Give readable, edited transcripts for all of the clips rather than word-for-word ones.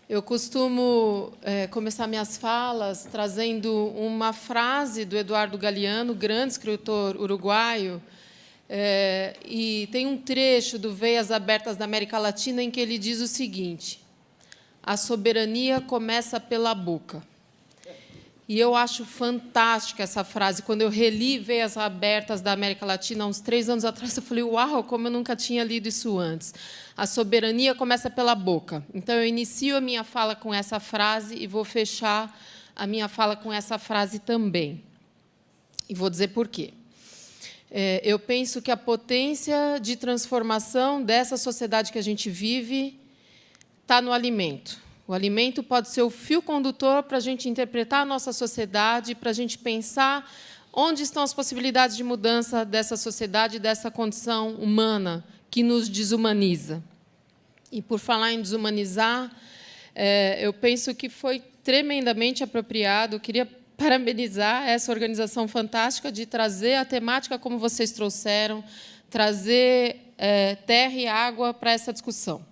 Eu costumo começar minhas falas trazendo uma frase do Eduardo Galeano, grande escritor uruguaio, e tem um trecho do Veias Abertas da América Latina em que ele diz o seguinte: a soberania começa pela boca. E eu acho fantástica essa frase. Quando eu reli Veias Abertas da América Latina, há uns 3 anos atrás, eu falei, uau, como eu nunca tinha lido isso antes. A soberania começa pela boca. Então, eu inicio a minha fala com essa frase e vou fechar a minha fala com essa frase também. E vou dizer por quê. Eu penso que a potência de transformação dessa sociedade que a gente vive está no alimento. O alimento pode ser o fio condutor para a gente interpretar a nossa sociedade, para a gente pensar onde estão as possibilidades de mudança dessa sociedade, dessa condição humana que nos desumaniza. E, por falar em desumanizar, eu penso que foi tremendamente apropriado. Eu queria parabenizar essa organização fantástica de trazer a temática como vocês trouxeram, trazer terra e água para essa discussão.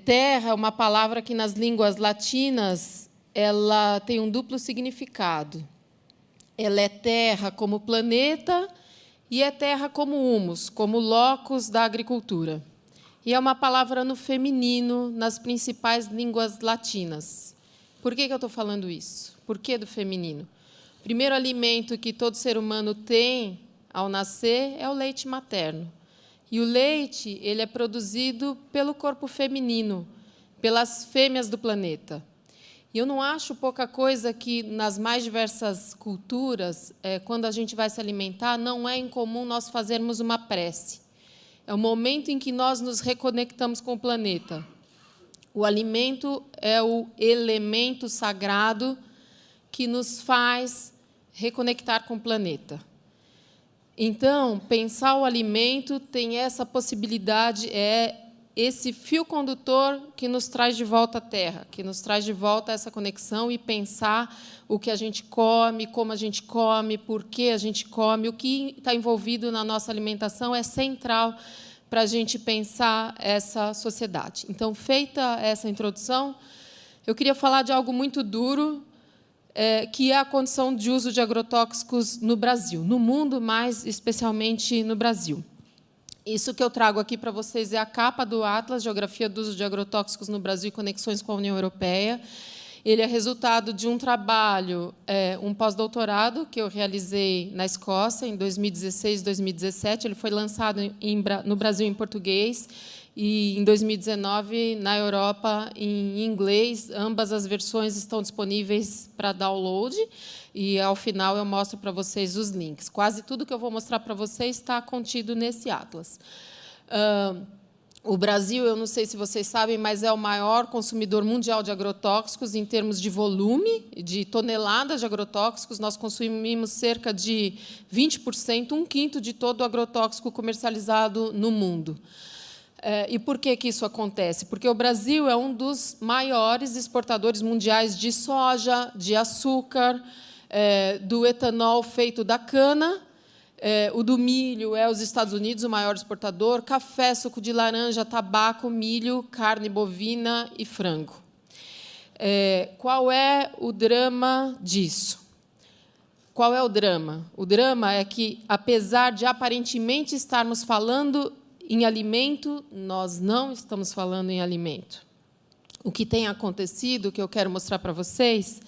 Terra é uma palavra que, nas línguas latinas, ela tem um duplo significado. Ela é terra como planeta e é terra como humus, como locus da agricultura. E é uma palavra no feminino, nas principais línguas latinas. Por que eu estou falando isso? Por que do feminino? O primeiro alimento que todo ser humano tem ao nascer é o leite materno. E o leite ele é produzido pelo corpo feminino, pelas fêmeas do planeta. E eu não acho pouca coisa que, nas mais diversas culturas, quando a gente vai se alimentar, não é incomum nós fazermos uma prece. É o momento em que nós nos reconectamos com o planeta. O alimento é o elemento sagrado que nos faz reconectar com o planeta. Então, pensar o alimento tem essa possibilidade, esse fio condutor que nos traz de volta à Terra, que nos traz de volta essa conexão e pensar o que a gente come, como a gente come, por que a gente come, o que está envolvido na nossa alimentação é central para a gente pensar essa sociedade. Então, feita essa introdução, eu queria falar de algo muito duro, que é a condição de uso de agrotóxicos no Brasil, no mundo, mas especialmente no Brasil. Isso que eu trago aqui para vocês é a capa do Atlas, Geografia do Uso de Agrotóxicos no Brasil e Conexões com a União Europeia. Ele é resultado de um trabalho, um pós-doutorado, que eu realizei na Escócia, em 2016 e 2017. Ele foi lançado no Brasil em português, e, em 2019, na Europa, em inglês. Ambas as versões estão disponíveis para download, e, ao final, eu mostro para vocês os links. Quase tudo que eu vou mostrar para vocês está contido nesse atlas. O Brasil, eu não sei se vocês sabem, mas é o maior consumidor mundial de agrotóxicos em termos de volume, de toneladas de agrotóxicos. Nós consumimos cerca de 20%, 1/5 de todo o agrotóxico comercializado no mundo. E por que isso acontece? Porque o Brasil é um dos maiores exportadores mundiais de soja, de açúcar, do etanol feito da cana. O do milho é os Estados Unidos, o maior exportador, café, suco de laranja, tabaco, milho, carne bovina e frango. Qual é o drama disso? Qual é o drama? O drama é que, apesar de aparentemente estarmos falando em alimento, nós não estamos falando em alimento. O que tem acontecido, que eu quero mostrar para vocês,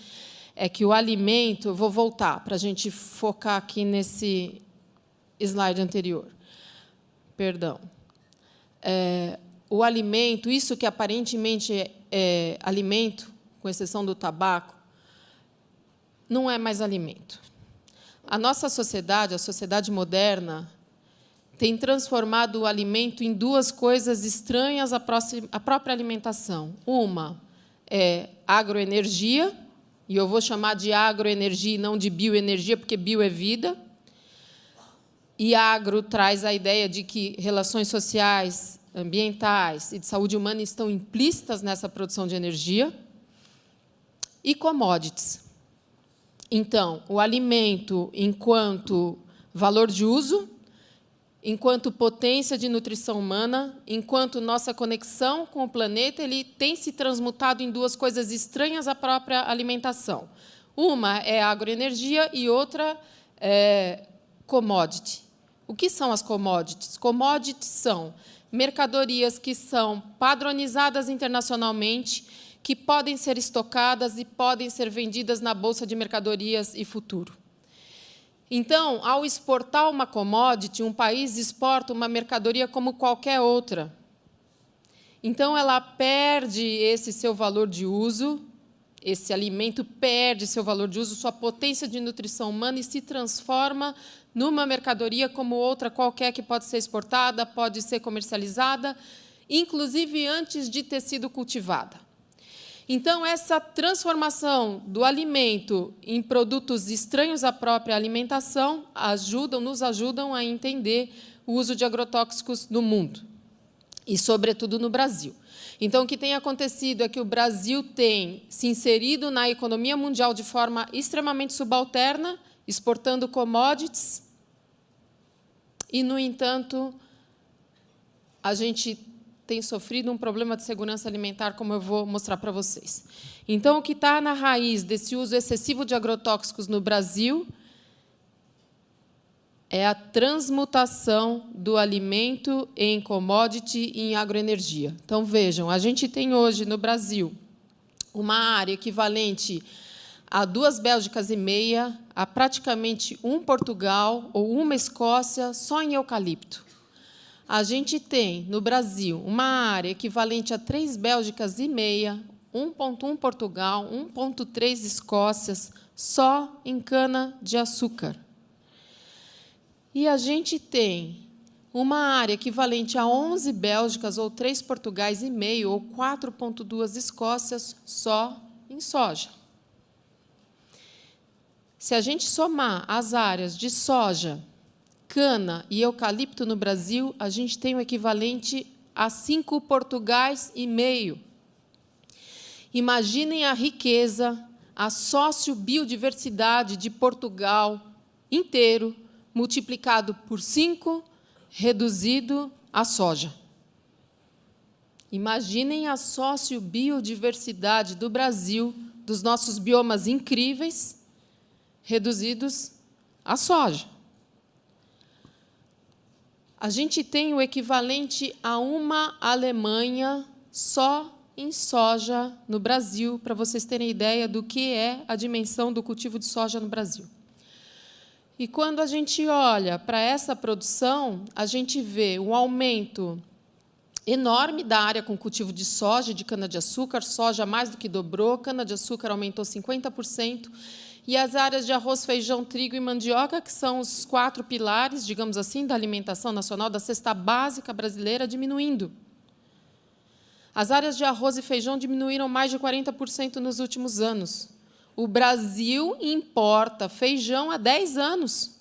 é que o alimento... Eu vou voltar para a gente focar aqui nesse slide anterior. Perdão. O alimento, isso que aparentemente é alimento, com exceção do tabaco, não é mais alimento. A nossa sociedade, a sociedade moderna, tem transformado o alimento em duas coisas estranhas à própria alimentação. Uma é agroenergia, e eu vou chamar de agroenergia e não de bioenergia, porque bio é vida. E agro traz a ideia de que relações sociais, ambientais e de saúde humana estão implícitas nessa produção de energia. E commodities. Então, o alimento, enquanto valor de uso, enquanto potência de nutrição humana, enquanto nossa conexão com o planeta ele tem se transmutado em duas coisas estranhas à própria alimentação. Uma é agroenergia e outra é commodity. O que são as commodities? Commodities são mercadorias que são padronizadas internacionalmente, que podem ser estocadas e podem ser vendidas na Bolsa de Mercadorias e Futuro. Então, ao exportar uma commodity, um país exporta uma mercadoria como qualquer outra. Então, ela perde esse seu valor de uso, esse alimento perde seu valor de uso, sua potência de nutrição humana e se transforma numa mercadoria como outra qualquer que pode ser exportada, pode ser comercializada, inclusive antes de ter sido cultivada. Então, essa transformação do alimento em produtos estranhos à própria alimentação nos ajudam a entender o uso de agrotóxicos no mundo, e, sobretudo, no Brasil. Então, o que tem acontecido é que o Brasil tem se inserido na economia mundial de forma extremamente subalterna, exportando commodities, e, no entanto, a gente tem sofrido um problema de segurança alimentar, como eu vou mostrar para vocês. Então, o que está na raiz desse uso excessivo de agrotóxicos no Brasil é a transmutação do alimento em commodity e em agroenergia. Então, vejam, a gente tem hoje no Brasil uma área equivalente a 2 Bélgicas e meia, a praticamente um Portugal ou uma Escócia só em eucalipto. A gente tem, no Brasil, uma área equivalente a 3 Bélgicas e meia, 1,1 Portugal, 1,3 Escócias, só em cana-de-açúcar. E a gente tem uma área equivalente a 11 Bélgicas, ou 3 Portugais e meio, ou 4,2 Escócias, só em soja. Se a gente somar as áreas de soja, cana e eucalipto no Brasil, a gente tem o equivalente a 5 Portugais e meio. Imaginem a riqueza, a sociobiodiversidade de Portugal inteiro, multiplicado por 5, reduzido à soja. Imaginem a sociobiodiversidade do Brasil, dos nossos biomas incríveis, reduzidos à soja. A gente tem o equivalente a uma Alemanha só em soja no Brasil, para vocês terem ideia do que é a dimensão do cultivo de soja no Brasil. E, quando a gente olha para essa produção, a gente vê um aumento enorme da área com cultivo de soja, de cana-de-açúcar, soja mais do que dobrou, cana-de-açúcar aumentou 50%, e as áreas de arroz, feijão, trigo e mandioca, que são os 4 pilares, digamos assim, da alimentação nacional, da cesta básica brasileira, diminuindo. As áreas de arroz e feijão diminuíram mais de 40% nos últimos anos. O Brasil importa feijão há 10 anos.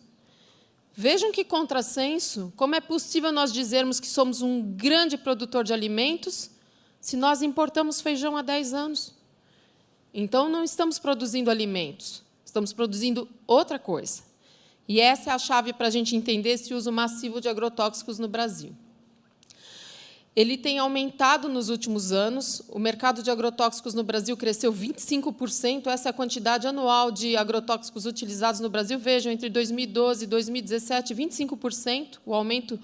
Vejam que contrassenso, como é possível nós dizermos que somos um grande produtor de alimentos se nós importamos feijão há 10 anos? Então, não estamos produzindo alimentos. Estamos produzindo outra coisa. E essa é a chave para a gente entender esse uso massivo de agrotóxicos no Brasil. Ele tem aumentado nos últimos anos. O mercado de agrotóxicos no Brasil cresceu 25%. Essa é a quantidade anual de agrotóxicos utilizados no Brasil. Vejam, entre 2012 e 2017, 25%, o aumento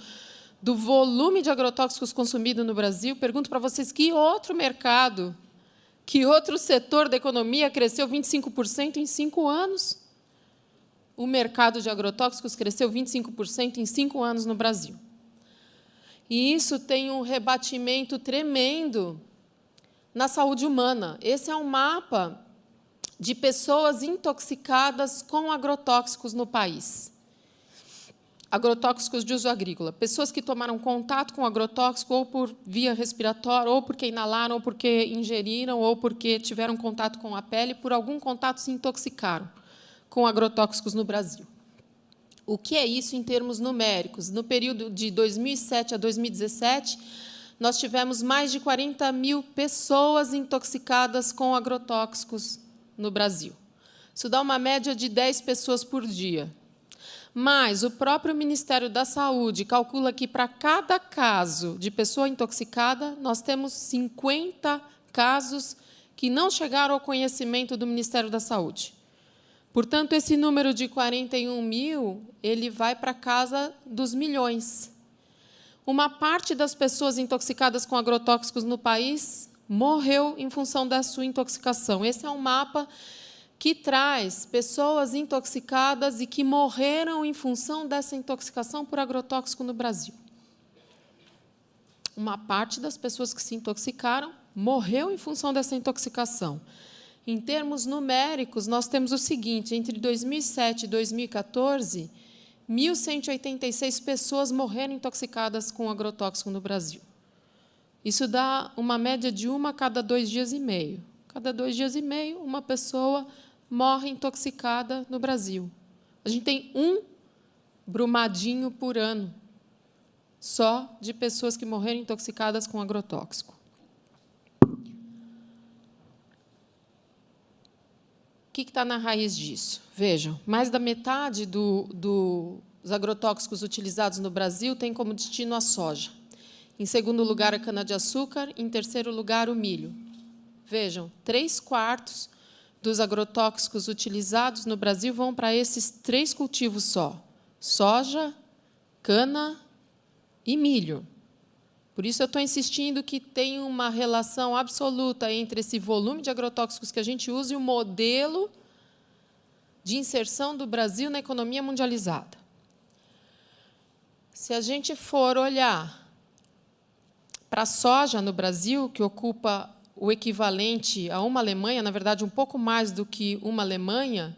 do volume de agrotóxicos consumido no Brasil. Pergunto para vocês, que outro mercado, que outro setor da economia cresceu 25% em 5 anos? O mercado de agrotóxicos cresceu 25% em 5 anos no Brasil. E isso tem um rebatimento tremendo na saúde humana. Esse é um mapa de pessoas intoxicadas com agrotóxicos no país. Agrotóxicos de uso agrícola. Pessoas que tomaram contato com agrotóxico ou por via respiratória, ou porque inalaram, ou porque ingeriram, ou porque tiveram contato com a pele, por algum contato se intoxicaram com agrotóxicos no Brasil. O que é isso em termos numéricos? No período de 2007 a 2017, nós tivemos mais de 40 mil pessoas intoxicadas com agrotóxicos no Brasil. Isso dá uma média de 10 pessoas por dia. Mas o próprio Ministério da Saúde calcula que, para cada caso de pessoa intoxicada, nós temos 50 casos que não chegaram ao conhecimento do Ministério da Saúde. Portanto, esse número de 41 mil, ele vai para a casa dos milhões. Uma parte das pessoas intoxicadas com agrotóxicos no país morreu em função da sua intoxicação. Esse é um mapa que traz pessoas intoxicadas e que morreram em função dessa intoxicação por agrotóxico no Brasil. Uma parte das pessoas que se intoxicaram morreu em função dessa intoxicação. Em termos numéricos, nós temos o seguinte: entre 2007 e 2014, 1.186 pessoas morreram intoxicadas com agrotóxico no Brasil. Isso dá uma média de 1 a cada 2 dias e meio. Cada 2 dias e meio, uma pessoa morre intoxicada no Brasil. A gente tem um Brumadinho por ano, só de pessoas que morreram intoxicadas com agrotóxico. O que está na raiz disso? Vejam, mais da metade dos agrotóxicos utilizados no Brasil tem como destino a soja. Em segundo lugar, a cana-de-açúcar. Em terceiro lugar, o milho. Vejam, 3/4 dos agrotóxicos utilizados no Brasil vão para esses 3 cultivos só: soja, cana e milho. Por isso, eu estou insistindo que tem uma relação absoluta entre esse volume de agrotóxicos que a gente usa e o modelo de inserção do Brasil na economia mundializada. Se a gente for olhar para a soja no Brasil, que ocupa o equivalente a uma Alemanha, na verdade, um pouco mais do que uma Alemanha,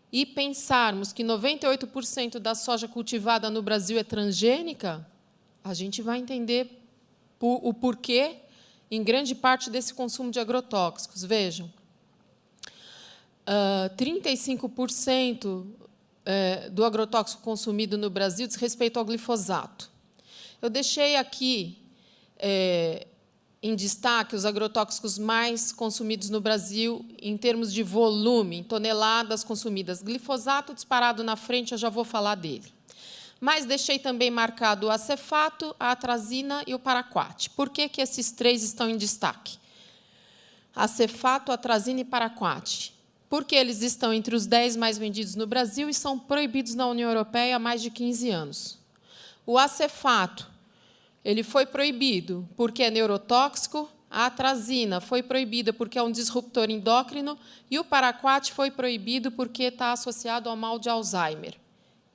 e pensarmos que 98% da soja cultivada no Brasil é transgênica, a gente vai entender o porquê, em grande parte, desse consumo de agrotóxicos. Vejam, 35% do agrotóxico consumido no Brasil diz respeito ao glifosato. Eu deixei aqui em destaque os agrotóxicos mais consumidos no Brasil em termos de volume, em toneladas consumidas. Glifosato disparado na frente, eu já vou falar dele. Mas deixei também marcado o acefato, a atrazina e o paraquat. Por que esses 3 estão em destaque? Acefato, atrazina e paraquat. Porque eles estão entre os 10 mais vendidos no Brasil e são proibidos na União Europeia há mais de 15 anos. O acefato ele foi proibido porque é neurotóxico, a atrazina foi proibida porque é um disruptor endócrino e o paraquat foi proibido porque está associado ao mal de Alzheimer.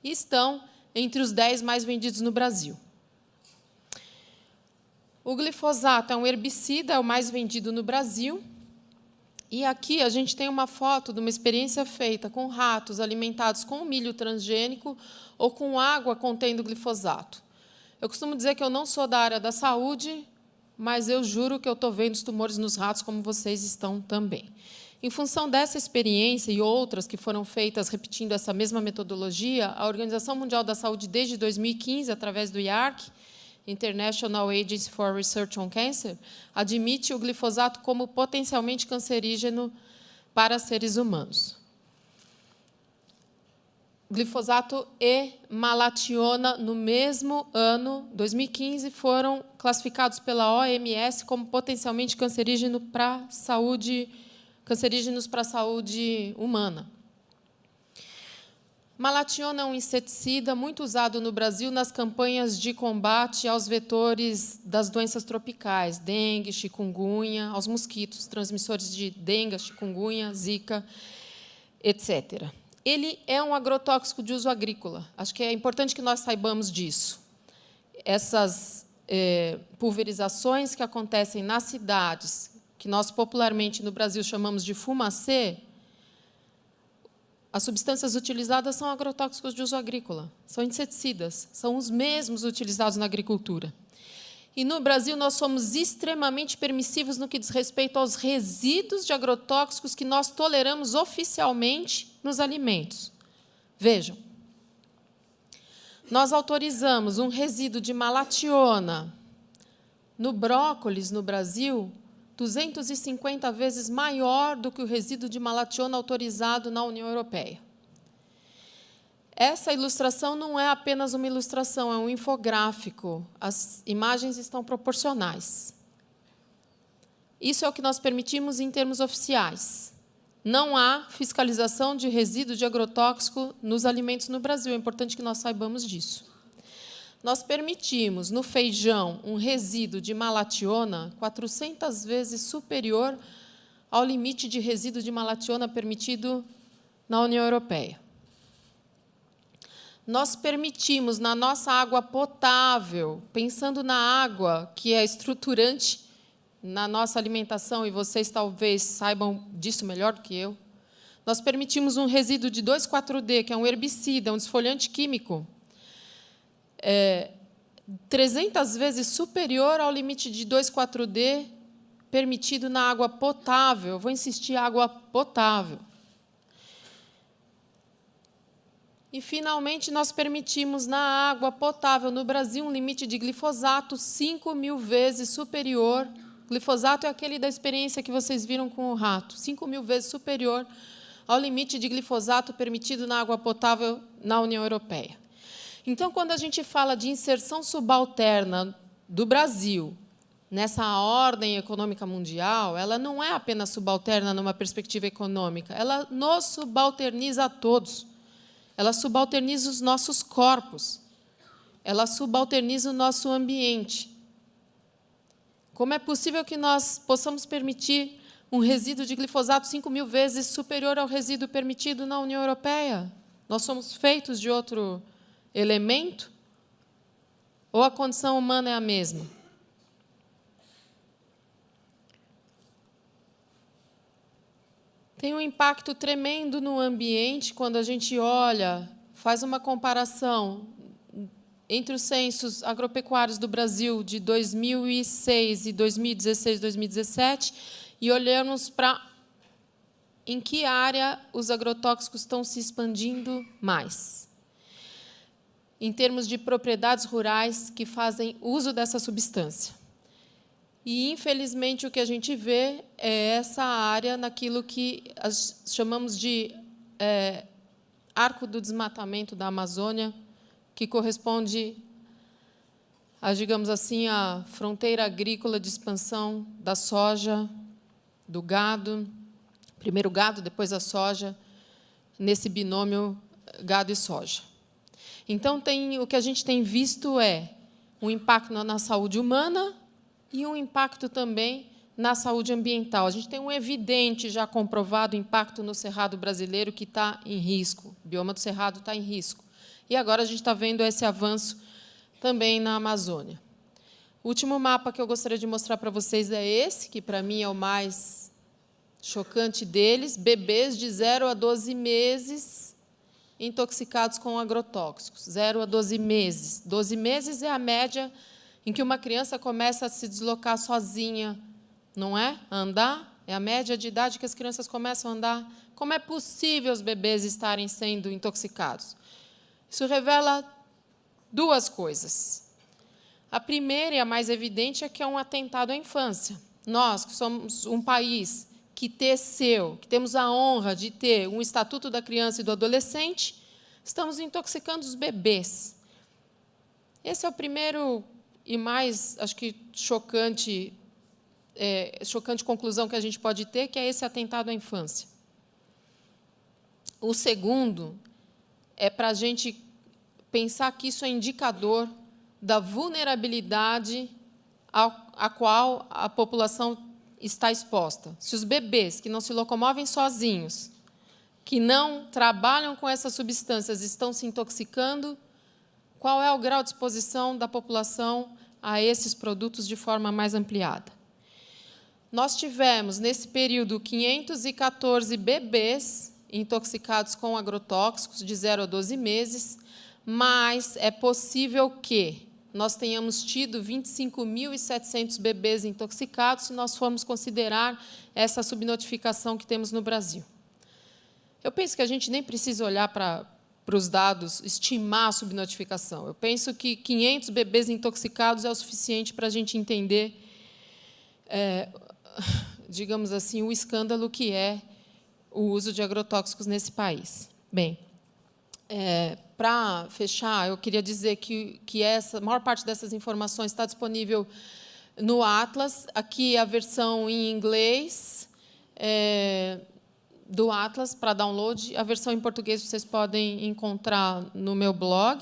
E estão entre os 10 mais vendidos no Brasil. O glifosato é um herbicida, é o mais vendido no Brasil. E aqui a gente tem uma foto de uma experiência feita com ratos alimentados com milho transgênico ou com água contendo glifosato. Eu costumo dizer que eu não sou da área da saúde, mas eu juro que eu estou vendo os tumores nos ratos, como vocês estão também. Em função dessa experiência e outras que foram feitas repetindo essa mesma metodologia, a Organização Mundial da Saúde, desde 2015, através do IARC, International Agency for Research on Cancer, admite o glifosato como potencialmente cancerígeno para seres humanos. Glifosato e malationa, no mesmo ano, 2015, foram classificados pela OMS como potencialmente cancerígenos para a saúde humana. Malationa é um inseticida muito usado no Brasil nas campanhas de combate aos vetores das doenças tropicais, dengue, chikungunya, aos mosquitos, transmissores de dengue, chikungunya, zika, etc. Ele é um agrotóxico de uso agrícola. Acho que é importante que nós saibamos disso. Essas pulverizações que acontecem nas cidades, que nós popularmente no Brasil chamamos de fumacê, as substâncias utilizadas são agrotóxicos de uso agrícola, são inseticidas, são os mesmos utilizados na agricultura. E, no Brasil, nós somos extremamente permissivos no que diz respeito aos resíduos de agrotóxicos que nós toleramos oficialmente nos alimentos. Vejam, nós autorizamos um resíduo de malationa no brócolis, no Brasil, 250 vezes maior do que o resíduo de malationa autorizado na União Europeia. Essa ilustração não é apenas uma ilustração, é um infográfico. As imagens estão proporcionais. Isso é o que nós permitimos em termos oficiais. Não há fiscalização de resíduo de agrotóxico nos alimentos no Brasil. É importante que nós saibamos disso. Nós permitimos, no feijão, um resíduo de malationa 400 vezes superior ao limite de resíduo de malationa permitido na União Europeia. Nós permitimos, na nossa água potável, pensando na água, que é estruturante na nossa alimentação, e vocês talvez saibam disso melhor do que eu, nós permitimos um resíduo de 2,4-D, que é um herbicida, um desfoliante químico, 300 vezes superior ao limite de 2,4-D permitido na água potável. Vou insistir, água potável. E, finalmente, nós permitimos na água potável no Brasil um limite de glifosato 5.000 vezes superior. Glifosato é aquele da experiência que vocês viram com o rato, 5.000 vezes superior ao limite de glifosato permitido na água potável na União Europeia. Então, quando a gente fala de inserção subalterna do Brasil nessa ordem econômica mundial, ela não é apenas subalterna numa perspectiva econômica, ela nos subalterniza a todos. Ela subalterniza os nossos corpos, ela subalterniza o nosso ambiente. Como é possível que nós possamos permitir um resíduo de glifosato 5.000 vezes superior ao resíduo permitido na União Europeia? Nós somos feitos de outro elemento? Ou a condição humana é a mesma? Tem um impacto tremendo no ambiente quando a gente olha, faz uma comparação entre os censos agropecuários do Brasil de 2006 e 2016, 2017, e olhamos para em que área os agrotóxicos estão se expandindo mais, em termos de propriedades rurais que fazem uso dessa substância. E, infelizmente, o que a gente vê é essa área naquilo que chamamos de arco do desmatamento da Amazônia, que corresponde a, digamos assim, a fronteira agrícola de expansão da soja, do gado, primeiro o gado, depois a soja, nesse binômio gado e soja. Então, o que a gente tem visto é um impacto na saúde humana e um impacto também na saúde ambiental. A gente tem um evidente, já comprovado, impacto no cerrado brasileiro que está em risco. O bioma do cerrado está em risco. E agora a gente está vendo esse avanço também na Amazônia. O último mapa que eu gostaria de mostrar para vocês é esse, que, para mim, é o mais chocante deles. Bebês de 0 a 12 meses intoxicados com agrotóxicos. 0 a 12 meses. 12 meses é a média em que uma criança começa a se deslocar sozinha, não é? A andar, é a média de idade que as crianças começam a andar. Como é possível os bebês estarem sendo intoxicados? Isso revela duas coisas. A primeira e a mais evidente é que é um atentado à infância. Nós, que somos um país que temos a honra de ter um Estatuto da Criança e do Adolescente, estamos intoxicando os bebês. Esse é o primeiro e mais, acho que, chocante conclusão que a gente pode ter, que é esse atentado à infância. O segundo é para a gente pensar que isso é indicador da vulnerabilidade a qual a população está exposta. Se os bebês que não se locomovem sozinhos, que não trabalham com essas substâncias, estão se intoxicando, qual é o grau de exposição da população a esses produtos de forma mais ampliada? Nós tivemos, nesse período, 514 bebês intoxicados com agrotóxicos de 0 a 12 meses, mas é possível que nós tenhamos tido 25.700 bebês intoxicados se nós formos considerar essa subnotificação que temos no Brasil. Eu penso que a gente nem precisa olhar para os dados, estimar a subnotificação. Eu penso que 500 bebês intoxicados é o suficiente para a gente entender, digamos assim, o escândalo que é o uso de agrotóxicos nesse país. Bem, Para fechar, eu queria dizer que a maior parte dessas informações está disponível no Atlas. Aqui a versão em inglês do Atlas para download. A versão em português vocês podem encontrar no meu blog,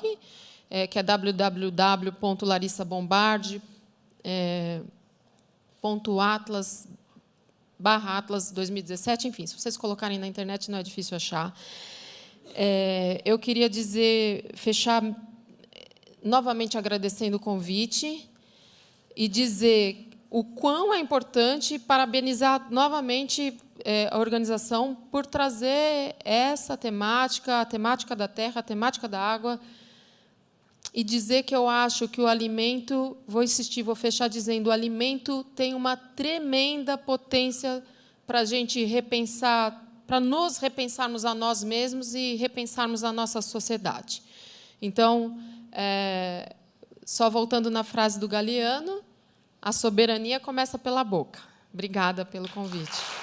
que é www.larissabombardi.atlas 2017. Enfim, se vocês colocarem na internet, não é difícil achar. Eu queria fechar novamente agradecendo o convite e dizer o quão é importante, parabenizar novamente a organização por trazer essa temática, a temática da terra, a temática da água, e dizer que eu acho que o alimento, vou insistir, vou fechar dizendo, o alimento tem uma tremenda potência para a gente repensar, para nos repensarmos a nós mesmos e repensarmos a nossa sociedade. Então, só voltando na frase do Galiano, a soberania começa pela boca. Obrigada pelo convite.